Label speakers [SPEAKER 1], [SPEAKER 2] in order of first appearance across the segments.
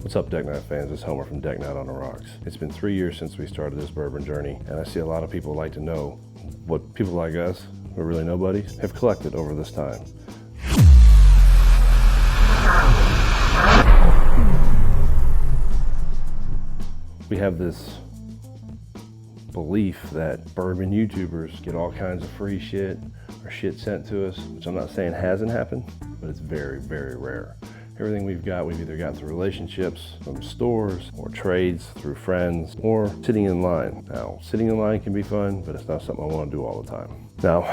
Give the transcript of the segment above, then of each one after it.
[SPEAKER 1] What's up, Deck Night fans? It's Homer from Deck Night on the Rocks. It's been 3 years since we started this bourbon journey, and I see a lot of people like to know what people like us, who are really nobodies, have collected over this time. We have this belief that bourbon YouTubers get all kinds of free shit or shit sent to us, which I'm not saying hasn't happened, but it's very, very rare. Everything we've either got through relationships from stores or trades through friends or sitting in line. Now, sitting in line can be fun, but it's not something I want to do all the time. Now,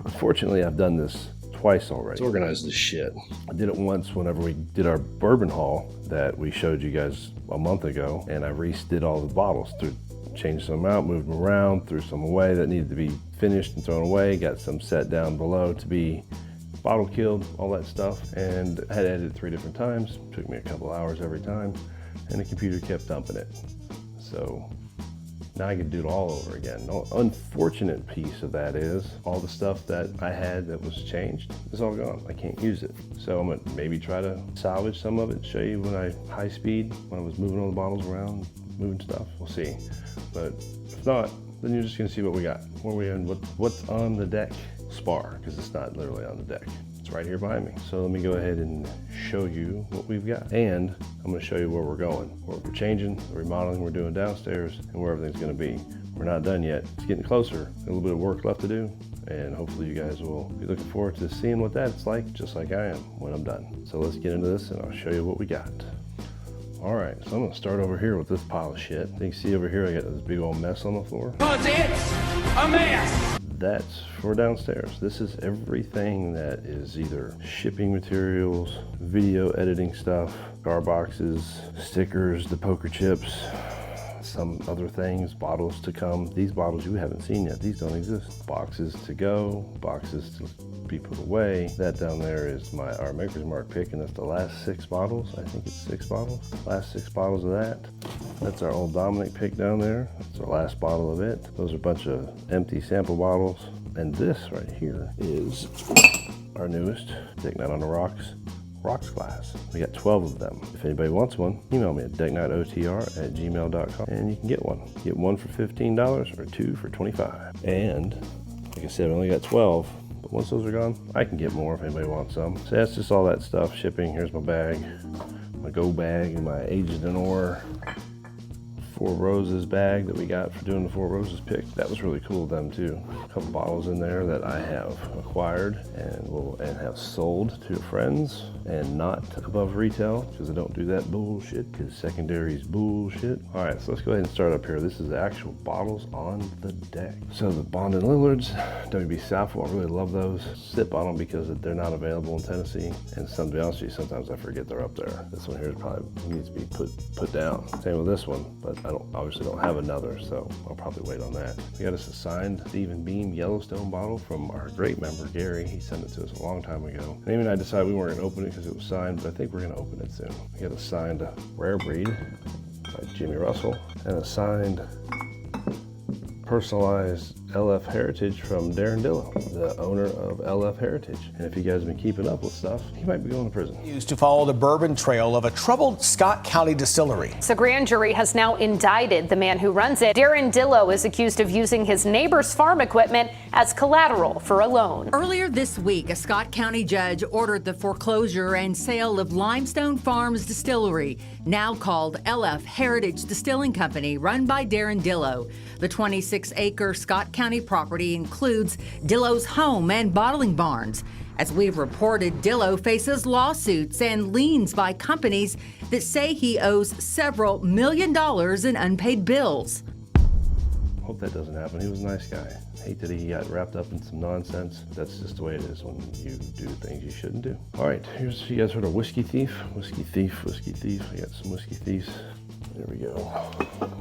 [SPEAKER 1] unfortunately, I've done this twice already. It's organized as shit. I did it once whenever we did our bourbon haul that we showed you guys a month ago, and I redid all the bottles, changed some out, moved them around, threw some away that needed to be finished and thrown away, got some set down below to be bottle killed, all that stuff, and I had to edit it 3 different times. Took me a couple hours every time, and the computer kept dumping it. So now I can do it all over again. The unfortunate piece of that is all the stuff that I had that was changed is all gone. I can't use it. So I'm gonna maybe try to salvage some of it, show you when high speed, when I was moving all the bottles around, moving stuff. We'll see. But if not, then you're just gonna see what we got. Where we in, what's on the deck. Spar, because it's not literally on the deck. It's right here behind me. So let me go ahead and show you what we've got. And I'm gonna show you where we're going, where we're changing, the remodeling we're doing downstairs, and where everything's gonna be. We're not done yet. It's getting closer. A little bit of work left to do, and hopefully you guys will be looking forward to seeing what that's like, just like I am when I'm done. So let's get into this and I'll show you what we got. All right, so I'm gonna start over here with this pile of shit. You can see over here I got this big old mess on the floor.
[SPEAKER 2] 'Cause it's a mess!
[SPEAKER 1] That's for downstairs. This is everything that is either shipping materials, video editing stuff, car boxes, stickers, the poker chips, some other things, bottles to come. These bottles you haven't seen yet, these don't exist. Boxes to go, boxes to be put away. That down there is our Maker's Mark pick, and that's the last 6 bottles. I think it's 6 bottles. Last 6 bottles of that. That's our old Dominic pick down there. That's our last bottle of it. Those are a bunch of empty sample bottles. And this right here is our newest Deck Night on the Rocks glass. We got 12 of them. If anybody wants one, email me at decknightotr@gmail.com and you can get one. Get one for $15 or 2 for $25. And like I said, I only got 12. But once those are gone, I can get more if anybody wants some. So that's just all that stuff. Shipping, here's my bag, my go bag, and my Aged in Ore 4 Roses bag that we got for doing the 4 Roses pick. That was really cool of them too. A couple bottles in there that I have acquired and have sold to friends and not above retail, because I don't do that bullshit, because secondary is bullshit. All right, so let's go ahead and start up here. This is the actual bottles on the deck. So the Bond and Lillards, WB Southwell, I really love those. Sip on them because they're not available in Tennessee. And to be honest with you, sometimes I forget they're up there. This one here probably needs to be put down. Same with this one, but I obviously don't have another, so I'll probably wait on that. We got us a signed Stephen Beam Yellowstone bottle from our great member, Gary. He sent it to us a long time ago. And Amy and I decided we weren't gonna open it because it was signed, but I think we're gonna open it soon. We got a signed Rare Breed by Jimmy Russell and a signed personalized LF Heritage from Darren Dillow, the owner of LF Heritage. And if you guys have been keeping up with stuff, he might be going to prison.
[SPEAKER 3] Used to follow the bourbon trail of a troubled Scott County distillery.
[SPEAKER 4] The grand jury has now indicted the man who runs it. Darren Dillow is accused of using his neighbor's farm equipment as collateral for a loan.
[SPEAKER 5] Earlier this week, a Scott County judge ordered the foreclosure and sale of Limestone Farms Distillery, now called LF Heritage Distilling Company, run by Darren Dillow. The 26-acre Scott County property includes Dillow's home and bottling barns. As we've reported, Dillow faces lawsuits and liens by companies that say he owes several $1 million in unpaid bills.
[SPEAKER 1] Hope that doesn't happen. He was a nice guy. Hate that he got wrapped up in some nonsense. That's just the way it is when you do things you shouldn't do. All right, you guys heard of Whiskey Thief? Whiskey Thief, Whiskey Thief. I got some Whiskey Thieves. There we go.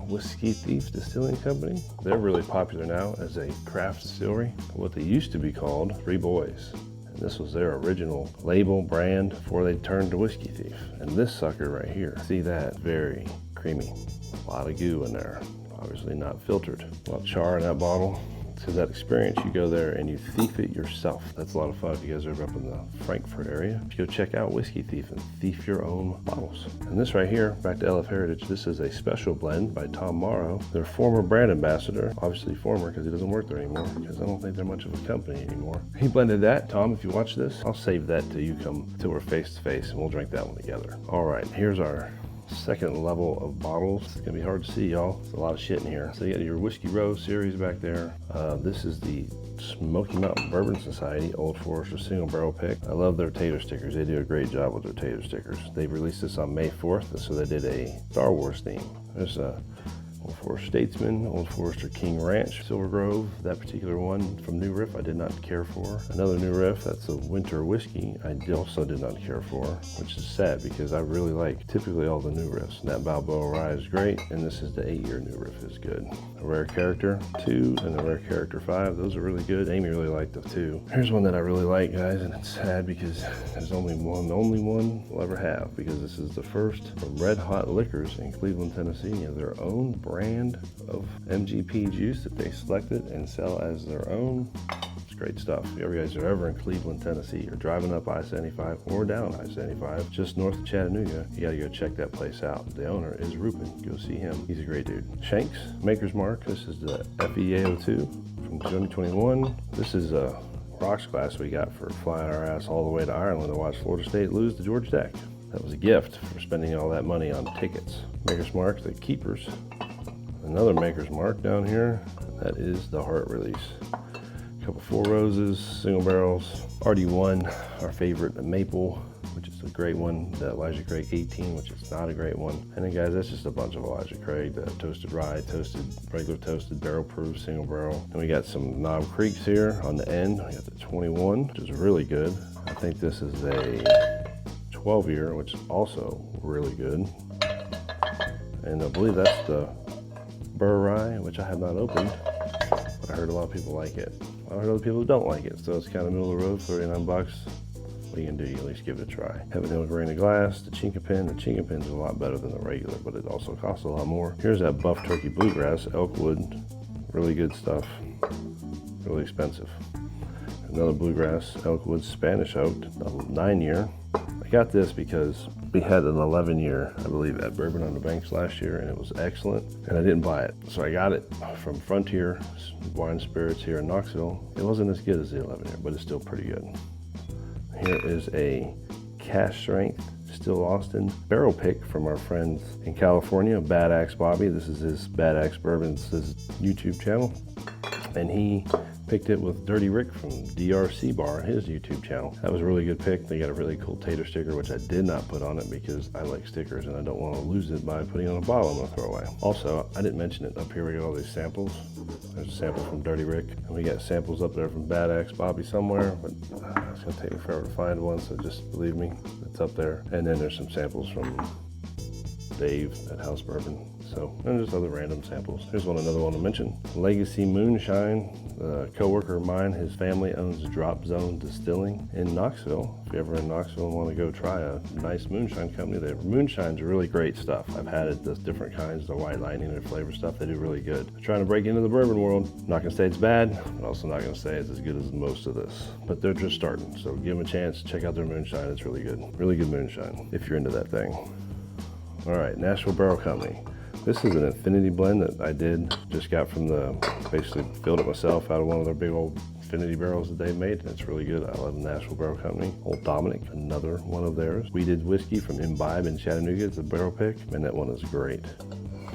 [SPEAKER 1] Whiskey Thief Distilling Company. They're really popular now as a craft distillery. What they used to be called 3 Boys. And this was their original label brand before they turned to Whiskey Thief. And this sucker right here, see that? Very creamy. A lot of goo in there. Obviously not filtered. A lot of char in that bottle. So that experience, you go there and you thief it yourself. That's a lot of fun if you guys are ever up in the Frankfurt area. You go check out Whiskey Thief and thief your own bottles. And this right here, back to LF Heritage, this is a special blend by Tom Morrow, their former brand ambassador, obviously former because he doesn't work there anymore, because I don't think they're much of a company anymore. He blended that. Tom, if you watch this, I'll save that till you come, till we're face to face, and we'll drink that one together. All right, here's our second level of bottles. It's gonna be hard to see, y'all. There's a lot of shit in here. So you got your Whiskey Row series back there. This is the Smoky Mountain Bourbon Society Old Forester single barrel pick. I love their tater stickers. They do a great job with their tater stickers. They released this on May 4th, so they did a Star Wars theme. There's a Old Forester Statesman, Old Forester King Ranch, Silver Grove. That particular one from New Riff I did not care for. Another New Riff, that's a winter whiskey, I also did not care for, which is sad because I really like typically all the New Riffs. And that Balboa Rye is great, and this is the 8-year New Riff is good. A Rare Character 2 and a Rare Character 5, those are really good. Amy really liked the 2. Here's one that I really like, guys, and it's sad because there's only one we'll ever have, because this is the first from Red Hot Liquors in Cleveland, Tennessee. They have their own brand of MGP juice that they selected and sell as their own. It's great stuff. If you guys are ever in Cleveland, Tennessee, or driving up I-75 or down I-75, just north of Chattanooga, you gotta go check that place out. The owner is Reuben. Go see him. He's a great dude. Shanks, Maker's Mark. This is the FEA02 from 2021. This is a rocks glass we got for flying our ass all the way to Ireland to watch Florida State lose to Georgia Tech. That was a gift for spending all that money on tickets. Maker's Mark, the Keepers. Another Maker's Mark down here, that is the Heart Release. A couple Four Roses, single barrels. RD1, our favorite, the Maple, which is a great one. The Elijah Craig 18, which is not a great one. And then guys, that's just a bunch of Elijah Craig. The Toasted Rye, Toasted, regular toasted, barrel proof, single barrel. And we got some Knob Creeks here on the end. We got the 21, which is really good. I think this is a 12-year, which is also really good. And I believe that's the Burr Rye, which I have not opened, but I heard a lot of people like it. I heard other people who don't like it, so it's kind of middle of the road, 39 bucks. What are you gonna do? You at least give it a try. Heaven Hill Grain of Glass, the Chinkapin. The Chinkapin is a lot better than the regular, but it also costs a lot more. Here's that Buff Turkey Bluegrass, Elkwood, really good stuff, really expensive. Another Bluegrass, Elkwood Spanish Oaked, a 9-year. I got this because we had an 11-year, I believe, at Bourbon on the Banks last year, and it was excellent, and I didn't buy it. So I got it from Frontier Wine Spirits here in Knoxville. It wasn't as good as the 11-year, but it's still pretty good. Here is a cash strength, Still Austin barrel pick from our friends in California, Bad Axe Bobby. This is his Bad Axe Bourbon's his YouTube channel, and he picked it with Dirty Rick from DRC Bar, his YouTube channel. That was a really good pick. They got a really cool tater sticker, which I did not put on it because I like stickers and I don't want to lose it by putting on a bottle I'm gonna throw away. Also, I didn't mention it, up here we got all these samples. There's a sample from Dirty Rick, and we got samples up there from Bad Axe Bobby somewhere, but it's gonna take me forever to find one, so just believe me, it's up there. And then there's some samples from Dave at House Bourbon. So, and just other random samples. Here's another one to mention. Legacy Moonshine. A co-worker of mine, his family owns Drop Zone Distilling in Knoxville. If you're ever in Knoxville and want to go try a nice moonshine company, their moonshine's really great stuff. I've had it, there's different kinds, the White Lightning, their flavor stuff, they do really good. They're trying to break into the bourbon world. Not gonna say it's bad, but also not gonna say it's as good as most of this. But they're just starting, so give them a chance, check out their moonshine, it's really good. Really good moonshine, if you're into that thing. All right, Nashville Barrel Company. This is an Infinity blend that I just got from basically filled it myself out of one of their big old Infinity barrels that they made. It's really good. I love the Nashville Barrel Company. Old Dominic, another one of theirs. Weeded Whiskey from Imbibe in Chattanooga. It's a barrel pick, and that one is great.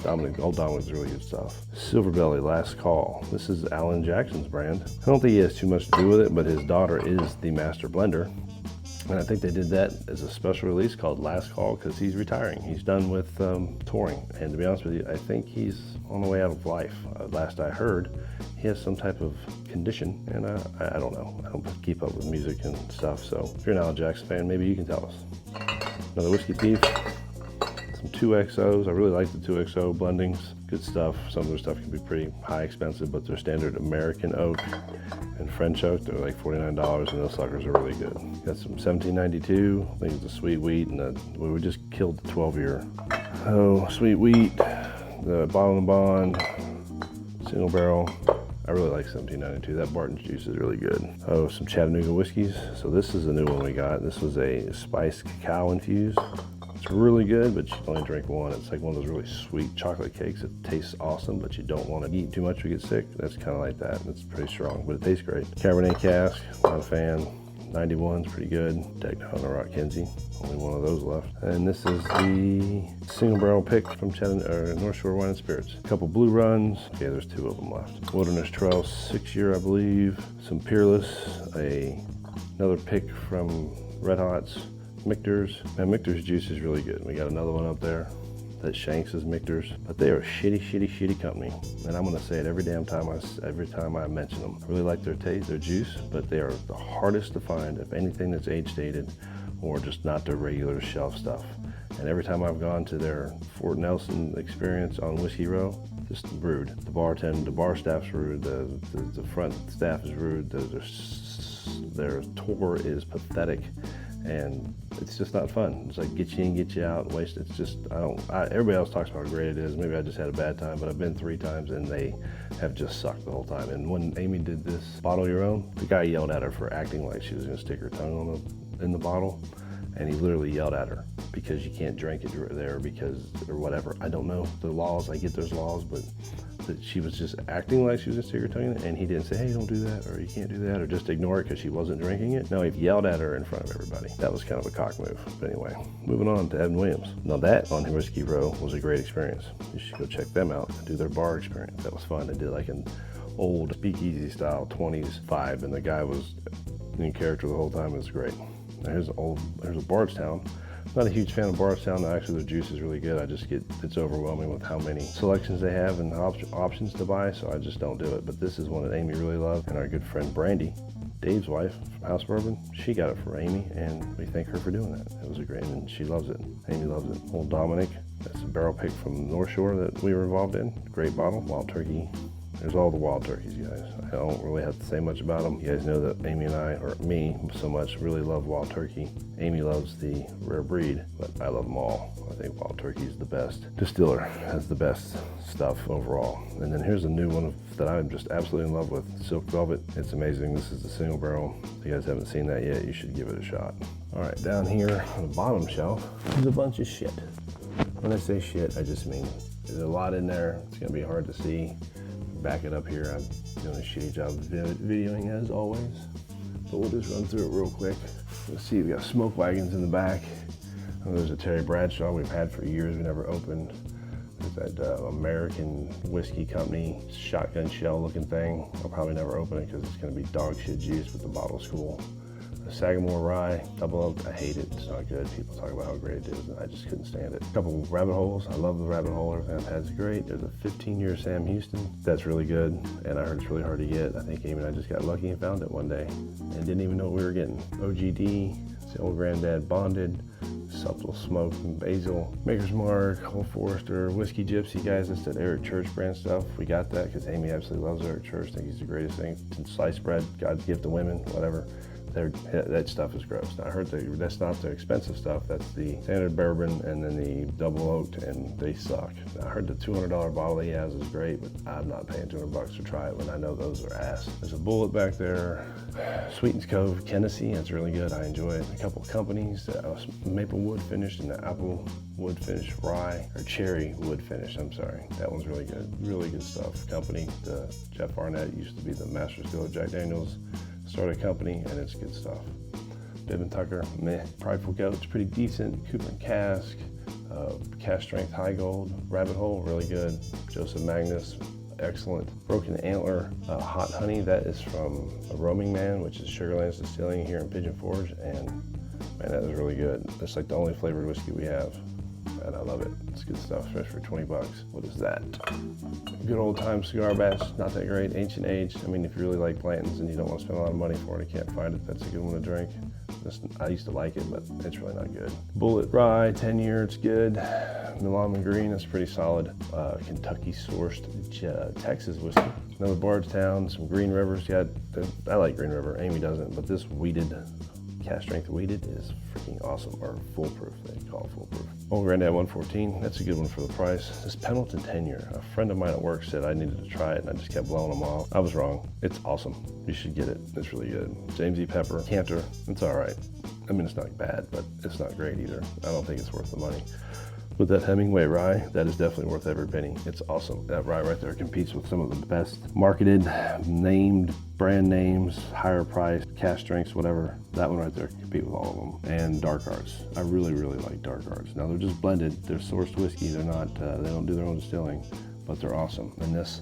[SPEAKER 1] Old Dominic's really good stuff. Silver Belly Last Call. This is Alan Jackson's brand. I don't think he has too much to do with it, but his daughter is the master blender. And I think they did that as a special release called Last Call because he's retiring. He's done with touring. And to be honest with you, I think he's on the way out of life. Last I heard, he has some type of condition, and I don't know. I don't keep up with music and stuff. So if you're an Alan Jackson fan, maybe you can tell us. Another Whiskey Thief. Some 2XOs. I really like the 2XO blendings. Good stuff. Some of their stuff can be pretty high expensive, but their standard American oak and French oak, they're like $49, and those suckers are really good. Got some 1792. I think it's a Sweet Wheat, and we just killed the 12-year. Oh, Sweet Wheat, the Bottle and Bond, single barrel. I really like 1792. That Barton's juice is really good. Oh, some Chattanooga whiskeys. So this is a new one we got. This was a spiced cacao infused. It's really good, but you can only drink one. It's like one of those really sweet chocolate cakes. It tastes awesome, but you don't want to eat too much or get sick. That's kind of like that. It's pretty strong, but it tastes great. Cabernet cask, not a fan. 91's pretty good. Decked Hunter Rock Kinsey, only one of those left. And this is the single barrel pick from North Shore Wine and Spirits. A couple blue runs. Okay, there's 2 of them left. Wilderness Trail 6-year, I believe. Some Peerless, another pick from Red Hots. Michter's. Man, Michter's juice is really good. We got another one up there that Shanks is Michter's, but they are a shitty company. And I'm gonna say it every damn time I mention them. I really like their taste, their juice, but they are the hardest to find of anything that's age dated or just not their regular shelf stuff. And every time I've gone to their Fort Nelson experience on Whiskey Row, just rude. The bar staff's rude, the front staff is rude, their tour is pathetic. And it's just not fun. It's like get you in, get you out, and waste. It's just, everybody else talks about how great it is. Maybe I just had a bad time, but I've been 3 times and they have just sucked the whole time. And when Amy did this bottle your own, the guy yelled at her for acting like she was gonna stick her tongue in the bottle. And he literally yelled at her because you can't drink it there or whatever. I don't know the laws, I get those laws, but that she was just acting like she was gonna stick her tongue in it, and he didn't say, hey, don't do that, or you can't do that, or just ignore it because she wasn't drinking it. No, he yelled at her in front of everybody. That was kind of a cock move. But anyway, moving on to Evan Williams. Now that on Whiskey Row was a great experience. You should go check them out and do their bar experience. That was fun. They did like an old speakeasy style 20s vibe, and the guy was in character the whole time. It was great. Now here's a Bardstown. Not a huge fan of Bardstown. Actually, their juice is really good. It's overwhelming with how many selections they have and options to buy, so I just don't do it. But this is one that Amy really loved, and our good friend Brandy, Dave's wife from House Bourbon, she got it for Amy, and we thank her for doing that. It was a great, and she loves it. Amy loves it. Old Dominic, that's a barrel pick from North Shore that we were involved in. Great bottle, Wild Turkey. There's all the wild turkeys, guys. I don't really have to say much about them. You guys know that Amy and I, or me so much, really love wild turkey. Amy loves the rare breed, but I love them all. I think wild turkey is the best. Distiller has the best stuff overall. And then here's a new one that I'm just absolutely in love with, Silk Velvet. It's amazing. This is the single barrel. If you guys haven't seen that yet, you should give it a shot. All right, down here on the bottom shelf is a bunch of shit. When I say shit, I just mean there's a lot in there. It's gonna be hard to see. Back it up here. I'm doing a shitty job of videoing as always, but we'll just run through it real quick. Let's see, we got smoke wagons in the back. Oh, there's a Terry Bradshaw we've had for years, we never opened. There's that American whiskey company shotgun shell looking thing. I'll probably never open it because it's going to be dog shit juice, but the bottle's cool. Sagamore Rye, double oak, I hate it, it's not good. People talk about how great it is, and I just couldn't stand it. A couple rabbit holes, I love the rabbit hole, everything I've had is great. There's a 15-year Sam Houston, that's really good, and I heard it's really hard to get. I think Amy and I just got lucky and found it one day, and didn't even know what we were getting. OGD, it's the old granddad bonded, subtle smoke and basil. Maker's Mark, Old Forester, Whiskey Gypsy, guys, that's that Eric Church brand stuff. We got that because Amy absolutely loves Eric Church, I think he's the greatest thing. Sliced bread, God's gift to women, whatever. That stuff is gross. Now, I heard that's not the expensive stuff. That's the standard bourbon and then the double oaked, and they suck. Now, I heard the $200 bottle he has is great, but I'm not paying $200 to try it when I know those are ass. There's a Bullet back there. Sweetens Cove, Tennessee, that's really good. I enjoy it. A couple of companies, maple wood finished and the apple wood finish rye, or cherry wood finish, I'm sorry. That one's really good. Really good stuff. Company, Jeff Arnett used to be the master distiller of Jack Daniels. Started a company, and it's good stuff. Bibb & Tucker, meh. Prideful Goat's pretty decent. Cooper & Cask, Cask Strength High Gold. Rabbit Hole, really good. Joseph Magnus, excellent. Broken Antler Hot Honey, that is from a Roaming Man, which is Sugarlands Distilling here in Pigeon Forge, and man, that is really good. That's like the only flavored whiskey we have, and I love it. It's good stuff, especially for 20 bucks. What is that? Good old time cigar batch, not that great. Ancient Age, I mean, if you really like Blanton's and you don't want to spend a lot of money for it, you can't find it, that's a good one to drink. I used to like it, but it's really not good. Bullet Rye, 10-year, it's good. Milan Green, that's pretty solid. Kentucky sourced Texas whiskey. Another Bardstown, some Green Rivers. I like Green River, Amy doesn't, but this weeded cast strength weeded is freaking awesome, or foolproof, they call it foolproof. Old Granddad 114, that's a good one for the price. This Pendleton tenure, a friend of mine at work said I needed to try it and I just kept blowing them off. I was wrong, it's awesome. You should get it, it's really good. James E. Pepper, Cantor, it's all right. I mean, it's not bad, but it's not great either. I don't think it's worth the money. With that Hemingway rye, that is definitely worth every penny. It's awesome. That rye right there competes with some of the best marketed, named brand names, higher price, cast strengths, whatever. That one right there can compete with all of them. And dark arts. I really, really like dark arts. Now they're just blended. They're sourced whiskey. They're not, they don't do their own distilling, but they're awesome. And this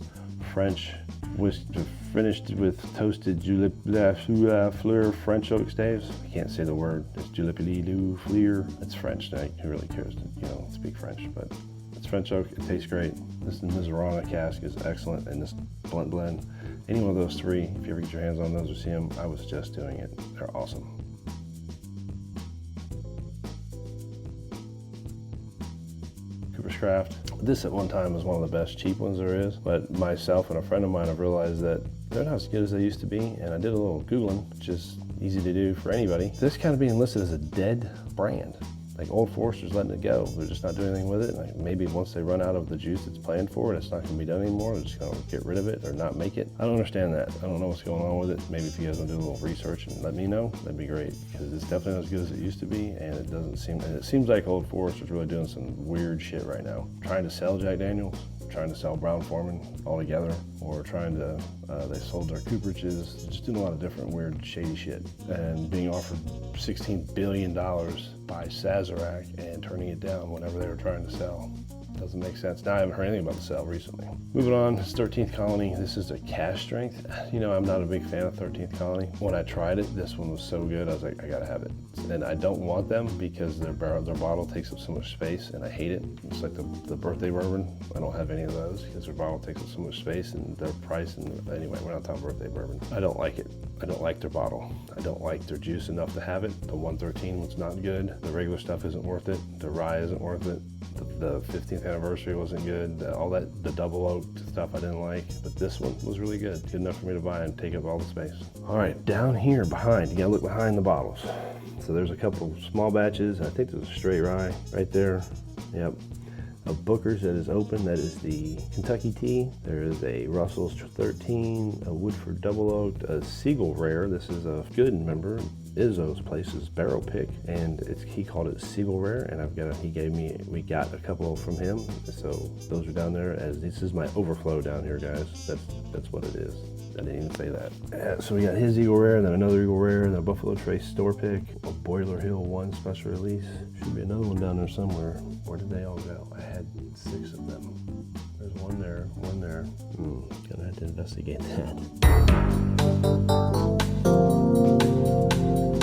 [SPEAKER 1] French whiskey, finished with toasted julep fleur French oak staves. I can't say the word. It's julep fleur. It's French. Now, who really cares to speak French? But it's French oak. It tastes great. This Sazerac cask is excellent, and this blunt blend. Any one of those three, if you ever get your hands on those or see them, I was just doing it. They're awesome. Cooper's Craft. This at one time was one of the best cheap ones there is, but myself and a friend of mine have realized that they're not as good as they used to be, and I did a little Googling, which is easy to do for anybody. This kind of being listed as a dead brand. Like Old Forester's letting it go. They're just not doing anything with it. Like maybe once they run out of the juice it's planned for, and it's not gonna be done anymore, they're just gonna get rid of it or not make it. I don't understand that. I don't know what's going on with it. Maybe if you guys want to do a little research and let me know, that'd be great, because it's definitely not as good as it used to be, and it seems like Old Forester's really doing some weird shit right now. Trying to sell Jack Daniels, trying to sell Brown-Forman altogether, or trying to, they sold their cooperages, just doing a lot of different weird shady shit, and being offered $16 billion by Sazerac and turning it down whenever they were trying to sell. Doesn't make sense. Now I haven't heard anything about the sale recently. Moving on, this 13th Colony. This is a cast strength. You know, I'm not a big fan of 13th Colony. When I tried it, this one was so good, I was like, I gotta have it. And I don't want them because their bottle takes up so much space, and I hate it. It's like the birthday bourbon. I don't have any of those because their bottle takes up so much space, and their price, and anyway, we're not talking birthday bourbon. I don't like it. I don't like their bottle. I don't like their juice enough to have it. The 113 one's not good. The regular stuff isn't worth it. The rye isn't worth it. The 15th anniversary wasn't good. All that, the double oak stuff I didn't like, but this one was really good. Good enough for me to buy and take up all the space. All right, down here behind, you gotta look behind the bottles. So there's a couple small batches. I think there's a straight rye right there. Yep. A Booker's that is open, that is the Kentucky tea. There is a Russell's 13, a Woodford double oaked, a Siegel rare. This is a good, remember, Izzo's Place's barrel pick, and he called it Siegel rare, and we got a couple from him. So those are down there, as this is my overflow down here, guys. That's what it is. I didn't even say that. So we got his Eagle Rare, and then another Eagle Rare, and a Buffalo Trace store pick, a Boiler Hill 1 special release. Should be another one down there somewhere. Where did they all go? I had 6 of them. There's one there, one there. Gonna have to investigate that.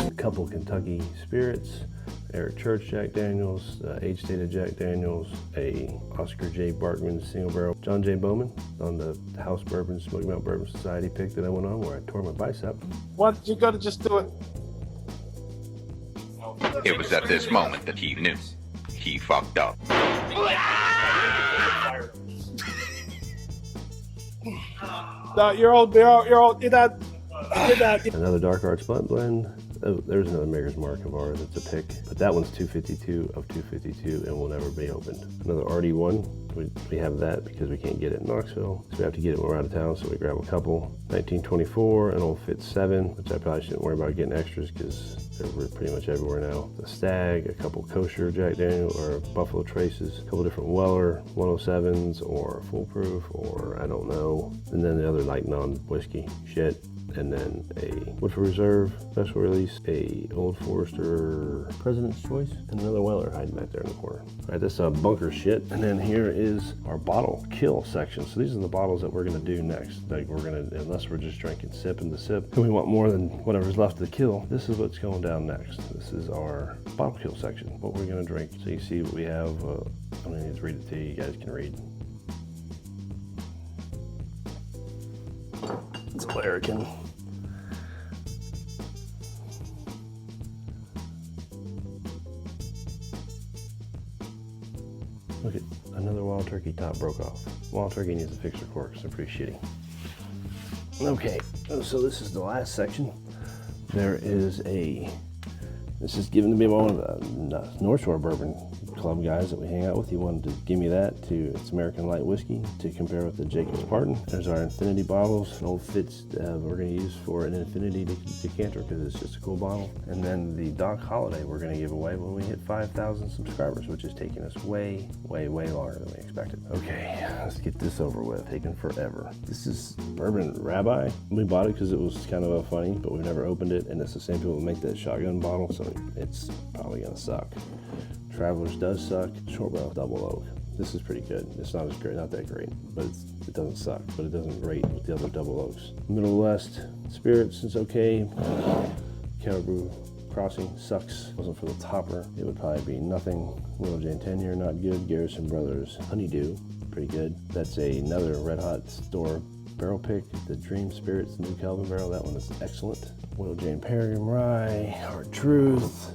[SPEAKER 1] A couple Kentucky Spirits, Eric Church Jack Daniels, age-dated Jack Daniels, a Oscar J. Barkman single barrel, John J. Bowman on the House Bourbon, Smoky Mountain Bourbon Society pick that I went on where I tore my bicep.
[SPEAKER 6] Why did you gotta just do it?
[SPEAKER 7] It was at this moment that he knew he fucked up.
[SPEAKER 6] No, you're old. You're not.
[SPEAKER 1] Another Dark Arts Blunt Blend. Oh, there's another Maker's Mark of ours. It's a pick, but that one's 252 of 252 and will never be opened. Another RD1. We have that because we can't get it in Knoxville, so we have to get it when we're out of town. So we grab a couple. 1924, an old Fit 7, which I probably shouldn't worry about getting extras because they're pretty much everywhere now. The Stag, a couple kosher Jack Daniel or Buffalo Traces, a couple different Weller 107s or Foolproof or I don't know, and then the other like non-whiskey shit. And then a Woodford Reserve special release, a Old Forester President's Choice, and another Weller hiding back there in the corner. All right, this is bunker shit. And then here is our bottle kill section. So these are the bottles that we're gonna do next. Like unless we're just drinking Sippin to sip, and we want more than whatever's left to kill, this is what's going down next. This is our bottle kill section, what we're gonna drink. So you see what we have. I'm gonna need to read it to you, you guys can read. It's Clarican. Look at another Wild Turkey top broke off. Wild Turkey needs to fix their corks, they're pretty shitty. Okay, so this is the last section. There is a This is given to me by one of the North Shore Bourbon Club guys that we hang out with. He wanted to give me that to It's American Light Whiskey to compare with the Jacob's Pardon. There's our Infinity bottles, an old Fitz we're going to use for an Infinity decanter because it's just a cool bottle. And then the Doc Holiday we're going to give away when we hit 5,000 subscribers, which is taking us way, way, way longer than we expected. Okay, let's get this over with. Taking forever. This is Bourbon Rabbi. We bought it because it was kind of funny, but we've never opened it, and it's the same people that make that shotgun bottle, so it's probably going to suck. Travelers does suck. Short Barrel Double Oak. This is pretty good. It's not as great, not that great, but it doesn't suck, but it doesn't rate with the other Double Oaks. Middle West Spirits is okay. Caribou Crossing sucks. Wasn't for the topper, it would probably be nothing. Willow Jane 10 year, not good. Garrison Brothers Honeydew, pretty good. That's another Red Hot Store barrel pick. The Dream Spirits New Kelvin barrel, that one is excellent. Willow Jane Peregrine Rye, Hard Truth.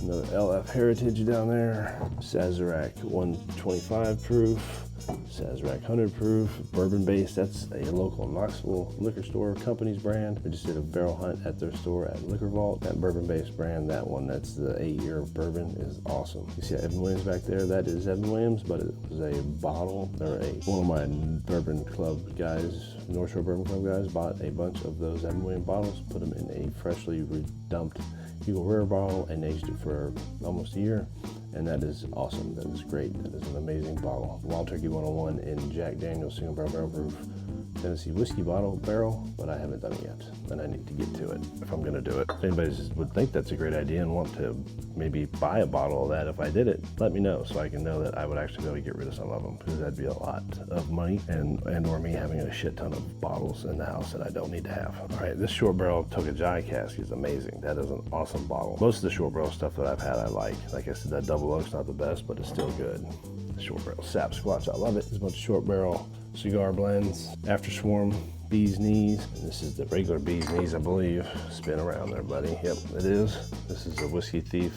[SPEAKER 1] Another LF Heritage down there. Sazerac 125 proof. Sazerac 100 proof. Bourbon Base, that's a local Knoxville liquor store company's brand. We just did a barrel hunt at their store at Liquor Vault. That Bourbon Base brand, that one, that's the 8-year bourbon, is awesome. You see Evan Williams back there? That is Evan Williams, but it was a bottle, or one of my Bourbon Club guys, North Shore Bourbon Club guys, bought a bunch of those Evan Williams bottles, put them in a freshly redumped Eagle Rare bottle and aged it for almost a year, and that is awesome. That is great. That is an amazing bottle. Wild Turkey 101 in Jack Daniel's single barrel proof Tennessee whiskey bottle barrel, but I haven't done it yet, and I need to get to it if I'm gonna do it. If anybody would think that's a great idea and want to maybe buy a bottle of that if I did it, let me know so I can know that I would actually be able to get rid of some of them, because that'd be a lot of money and or me having a shit ton of bottles in the house that I don't need to have. All right, this short barrel Tokajai cask is amazing. That is an awesome bottle. Most of the short barrel stuff that I've had I like. Like I said, that Double Oak's not the best, but it's still good. The short barrel Sap Squatch, I love it. There's a bunch of short barrel cigar blends. After Swarm Bee's Knees, and this is the regular Bee's Knees, I believe. Spin around there, buddy. Yep, it is. This is a Whiskey Thief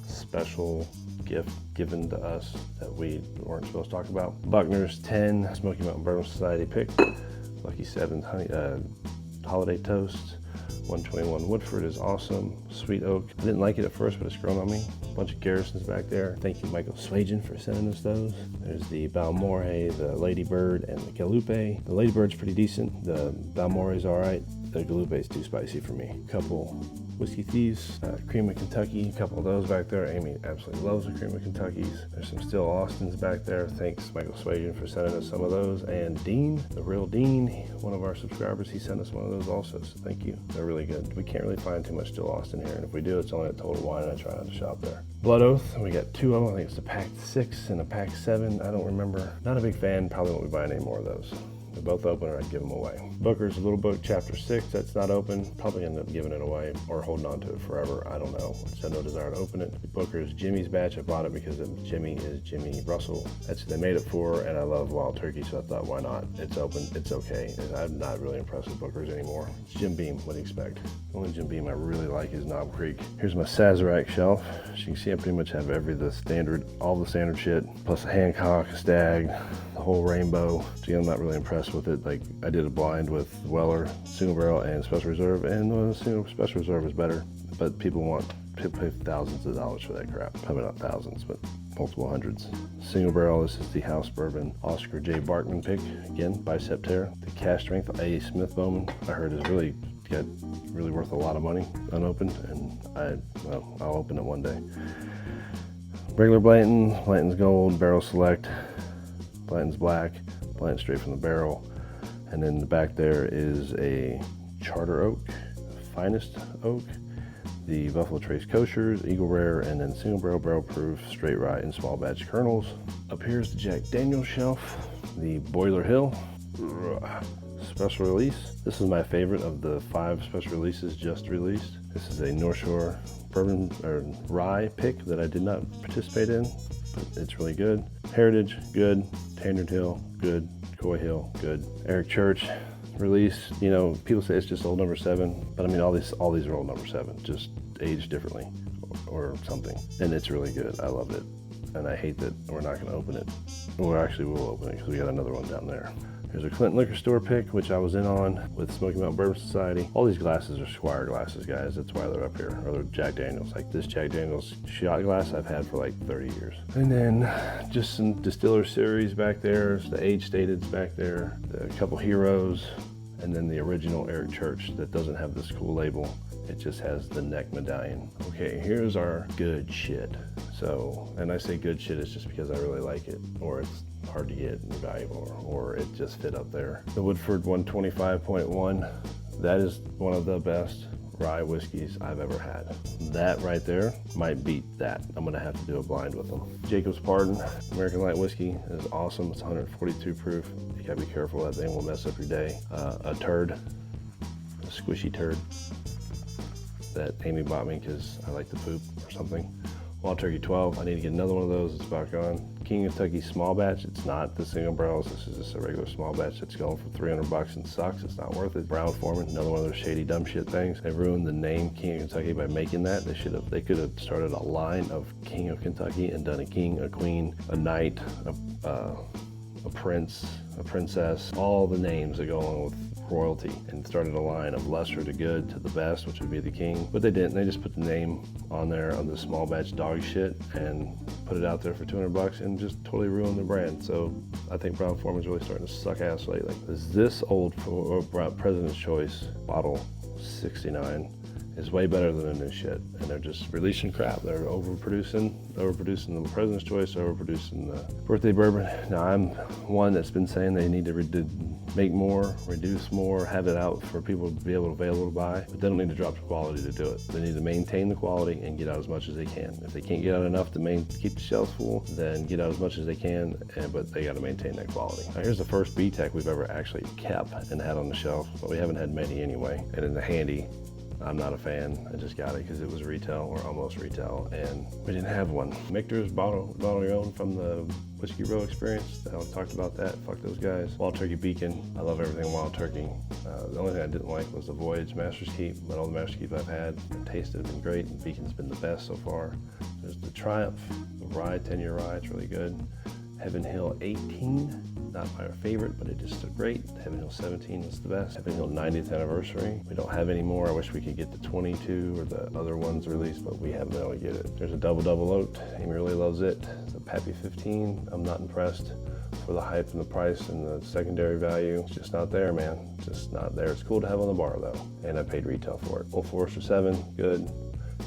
[SPEAKER 1] special gift given to us that we weren't supposed to talk about. Buckner's 10 Smoky Mountain Bourbon Society pick. Lucky 7 Holiday Toast. 121 Woodford is awesome. Sweet Oak, I didn't like it at first, but it's grown on me. A bunch of Garrisons back there. Thank you, Michael Swagen, for sending us those. There's the Balmorhea, the Lady Bird, and the Galupe. The Lady Bird's pretty decent. The Balmorhea's all right. The Galupe's too spicy for me. A couple Whiskey Thieves, Cream of Kentucky, a couple of those back there. Amy absolutely loves the Cream of Kentuckys. There's some Still Austins back there. Thanks, Michael Swagen, for sending us some of those. And Dean, the real Dean, one of our subscribers, he sent us one of those also, so thank you. They're really good. We can't really find too much Still Austin here, and if we do, it's only at Total Wine, and I try not to shop there. Blood Oath, we got 2 of them. I think it's a pack 6 and a pack 7. I don't remember. Not a big fan, probably won't be buying any more of those. They're both open, or I'd give them away. Booker's Little Book Chapter 6, that's not open. Probably end up giving it away or holding on to it forever. I don't know. I just have no desire to open it. Booker's Jimmy's batch, I bought it because Jimmy is Jimmy Russell. That's who they made it for, and I love Wild Turkey, so I thought, why not? It's open, it's okay. And I'm not really impressed with Booker's anymore. It's Jim Beam, what do you expect? The only Jim Beam I really like is Knob Creek. Here's my Sazerac shelf. As you can see, I pretty much have all the standard shit, plus a Hancock, a Stag, the whole rainbow. So again, I'm not really impressed with it. Like, I did a blind with Weller, Single Barrel, and Special Reserve, and the Special Reserve is better, but people pay thousands of dollars for that crap. Probably not thousands, but multiple hundreds. Single Barrel, this is the House Bourbon Oscar J. Barkman pick, again, by Septerra. The cash strength A. Smith Bowman, I heard is really worth a lot of money unopened, and I'll open it one day. Regular Blanton's Gold, Barrel Select, Blanton's Black, Blanton straight from the barrel. And then the back there is a Charter Oak, Finest Oak, the Buffalo Trace Koshers, Eagle Rare, and then Single Barrel Proof, Straight Rye, and Small Batch Kernels. Up here is the Jack Daniel's shelf, the Boiler Hill special release. This is my favorite of the 5 special releases just released. This is a North Shore Bourbon or Rye pick that I did not participate in, but it's really good. Heritage, good. Tannard Hill, good. Coy Hill, good. Eric Church release. You know, people say it's just old number 7, but I mean all these are old number 7, just aged differently or something, and it's really good. I loved it. and I hate that we're not gonna open it. Well, actually we'll open it because we got another one down there. Here's a Clinton liquor store pick, which I was in on with Smoky Mountain Bourbon Society. All these glasses are Squire glasses, guys. That's why they're up here. Or they're Jack Daniels. Like this Jack Daniels shot glass I've had for like 30 years. And then just some distiller series back there. The age stated's back there. A couple heroes. And then the original Eric Church that doesn't have this cool label. It just has the neck medallion. Okay, here's our good shit. So, and I say good shit, it's just because I really like it, or it's hard to get and valuable, or it just fit up there. The Woodford 125.1, that is one of the best rye whiskeys I've ever had. That right there might beat that. I'm gonna have to do a blind with them. Jacob's Pardon, American Light Whiskey is awesome. It's 142 proof. You gotta be careful, that thing will mess up your day. A turd, a squishy turd that Amy bought me because I like to poop or something. Wild Turkey 12, I need to get another one of those, it's about gone. King of Kentucky small batch, it's not the single barrels, this is just a regular small batch that's going for 300 bucks and sucks, it's not worth it. Brown Foreman, another one of those shady dumb shit things. They ruined the name King of Kentucky by making that. They could have started a line of King of Kentucky and done a king, a queen, a knight, a prince, a princess, all the names that go along with royalty, and started a line of lesser to good to the best, which would be the king. But they didn't. They just put the name on there on the small batch dog shit and put it out there for 200 bucks and just totally ruined the brand. So I think Brown Foreman's really starting to suck ass lately. This old President's Choice bottle 69 is way better than the new shit, and they're just releasing crap. They're overproducing the President's Choice, overproducing the birthday bourbon. Now I'm one that's been saying they need to make more, reduce more, have it out for people to be able to buy, but they don't need to drop the quality to do it. They need to maintain the quality and get out as much as they can. If they can't get out enough to keep the shelves full, then get out as much as they can, but they gotta maintain that quality. Now here's the first B-Tech we've ever actually kept and had on the shelf, but we haven't had many anyway. And in the handy, I'm not a fan. I just got it because it was retail or almost retail, and we didn't have one. Michter's bottle your own from the Whiskey Row experience. I talked about that. Fuck those guys. Wild Turkey Beacon. I love everything Wild Turkey. The only thing I didn't like was the Voyage Master's Keep, but all the Master's Keep I've had and tasted have been great, and Beacon's been the best so far. There's the Triumph, the rye, 10-year rye. It's really good. Heaven Hill 18. Not my favorite, but it is still great. Heaven Hill 17 is the best. Heaven Hill 90th anniversary. We don't have any more. I wish we could get the 22 or the other ones released, but we haven't been able to get it. There's a double oat. Amy really loves it. It's a Pappy 15. I'm not impressed for the hype and the price and the secondary value. It's just not there, man. It's just not there. It's cool to have on the bar though, and I paid retail for it. Old Forester 7, good.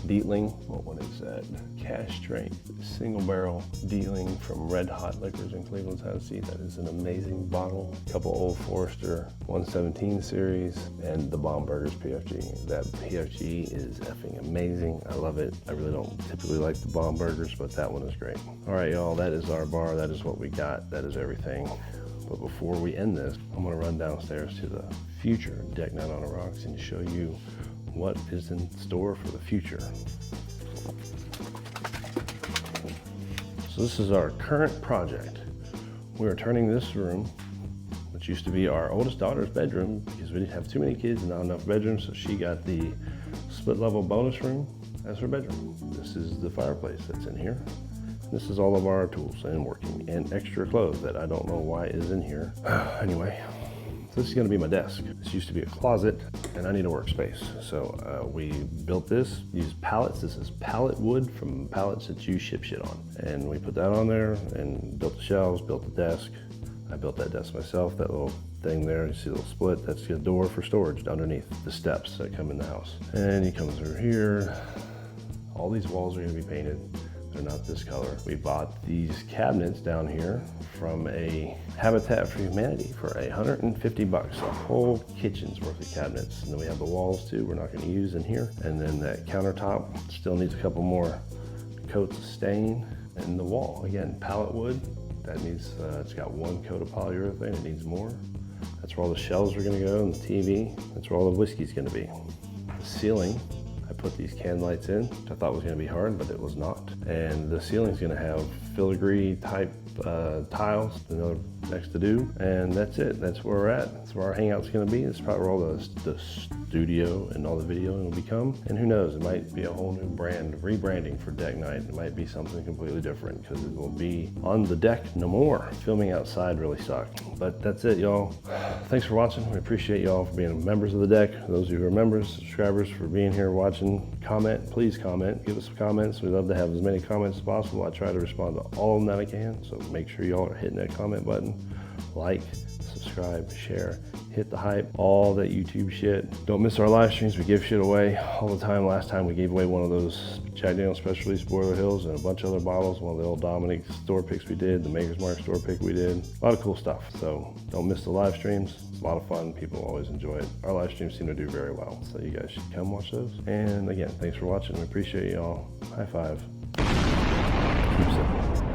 [SPEAKER 1] Dietling, what one is that? Cash Strength, single barrel Dietling from Red Hot Liquors in Cleveland, Tennessee. That is an amazing bottle. A couple Old Forester 117 series and the Baumburgers PFG. That PFG is effing amazing. I love it. I really don't typically like the Baumburgers, but that one is great. All right, y'all, that is our bar. That is what we got. That is everything. But before we end this, I'm gonna run downstairs to the future Deck Night on the Rocks and show you what is in store for the future. So this is our current project. We are turning this room, which used to be our oldest daughter's bedroom, because we didn't have too many kids and not enough bedrooms, so she got the split level bonus room as her bedroom. This is the fireplace that's in here. This is all of our tools and working and extra clothes that I don't know why is in here. Anyway. This is gonna be my desk. This used to be a closet and I need a workspace. So we built this, used pallets. This is pallet wood from pallets that you ship shit on. And we put that on there and built the shelves, built the desk. I built that desk myself, that little thing there, you see the little split, that's a door for storage underneath the steps that come in the house. And you come through here. All these walls are gonna be painted. They're not this color. We bought these cabinets down here from a Habitat for Humanity for $150. A whole kitchen's worth of cabinets. And then we have the walls too, we're not gonna use in here. And then that countertop still needs a couple more coats of stain. And the wall, again, pallet wood. That needs, it's got one coat of polyurethane, it needs more. That's where all the shelves are gonna go and the TV. That's where all the whiskey's gonna be. The ceiling, I put these can lights in, which I thought was gonna be hard, but it was not. And the ceiling's gonna have filigree type tiles, another next to do, and that's it. That's where we're at. That's where our hangout's gonna be. It's probably where all the studio and all the videoing will become. And who knows, it might be a whole new brand, rebranding for deck night. It might be something completely different because it will be on the deck no more. Filming outside really sucked. But that's it, y'all. Thanks for watching. We appreciate y'all for being members of the deck. Those of you who are members, subscribers, for being here watching. Comment, please comment. Give us some comments. We love to have as many comments as possible. I try to respond to all of them that I can. So make sure y'all are hitting that comment button. Like, subscribe, share, hit the hype, all that YouTube shit. Don't miss our live streams. We give shit away all the time. Last time we gave away one of those Jack Daniel's Special Release Boiler Hills and a bunch of other bottles. One of the old Dominic store picks we did, the Maker's Mark store pick we did. A lot of cool stuff. So don't miss the live streams. It's a lot of fun. People always enjoy it. Our live streams seem to do very well. So you guys should come watch those. And again, thanks for watching. We appreciate y'all. High five. Keep sipping.